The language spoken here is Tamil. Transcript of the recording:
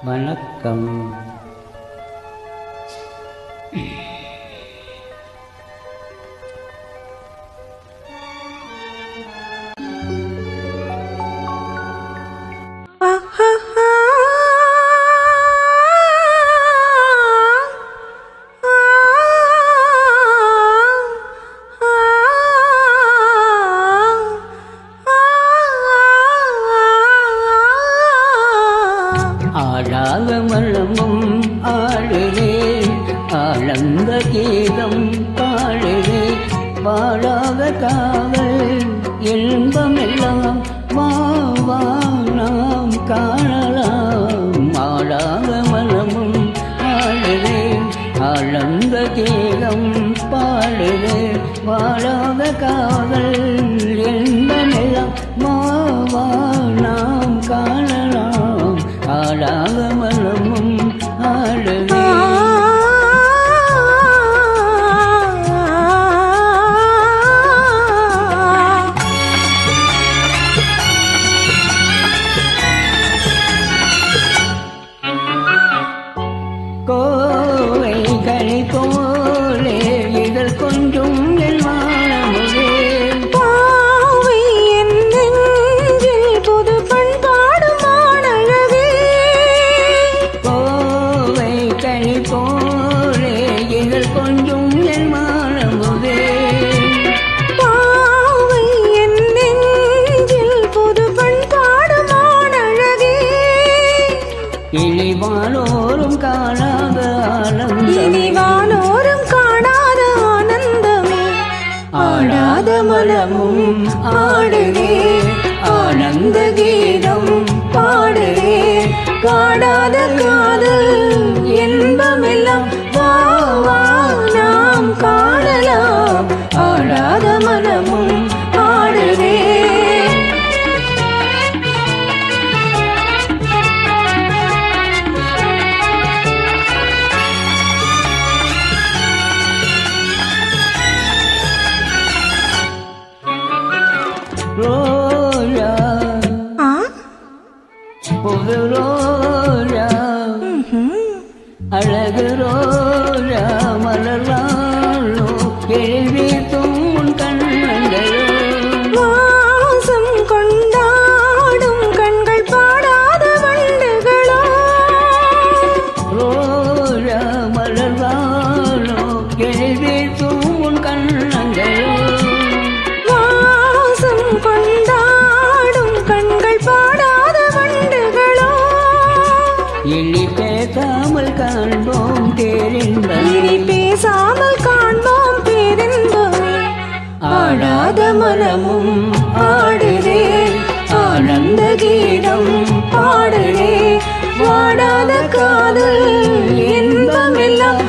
வணக்கம். ஆழாத மனமும் ஆடுதே, ஆழந்த கீதம் பாடுதே, வாழாத காதல் இன்பமெல்லாம் வா வா நாம் காணலாம். ஆழாத மனமும் ஆடுதே, ஆழந்த கீதம் பாடுதே, வாழாத காதல் இன்பமெல்லாம் வா வா நாம் காணலாம். ஆளாக மனமும் ஆடுவே. கோவை கனி போலே இதழ் கொஞ்சம் என் வானமுதே, பாவை என் நெஞ்சில் புது பண்பாடும் வானழகே. கோவை கனி போலே இதழ் கொஞ்சம் என் வானமுதே, பாவை என் நெஞ்சில் புது பண்பாடும் வானழகே. இனிவானோரும் காணாத ஆனந்தம், இனிவானோரும் காணாத ஆனந்தமே. ஆடாத மனமும் ஆடுதே, ஆனந்த கீதம் பாடுதே, காணாத காதல் இன்பமெல்லாம் வா வா நாம் காணலாம். ஆடாத மனமும் ஆடுதே. ரோஜா ஆ புது ரோஜா, அழகு ரோஜா மலர்வாளோ, எழுதித்தும் உன் கண்ணங்களோ, வாசம் கொண்டாடும் கண்கள் பாடாத வண்டுகளோ. ரோஜா மலர்வாளோ, எழுதித்தும் உன் கண்ணங்களோ, வாசம் கொண்டாடும் கண்கள் பாடாத வண்டுகளோ. இனி பேசாமல் காண்போம் பேரின்பம், இனி பேசாமல் காண்போம் பேரின்பமே. ஆடாத மனமும் ஆடுதே, ஆனந்த கீதம் பாடுதே, வாடாத காதல் இன்பமெல்லாம்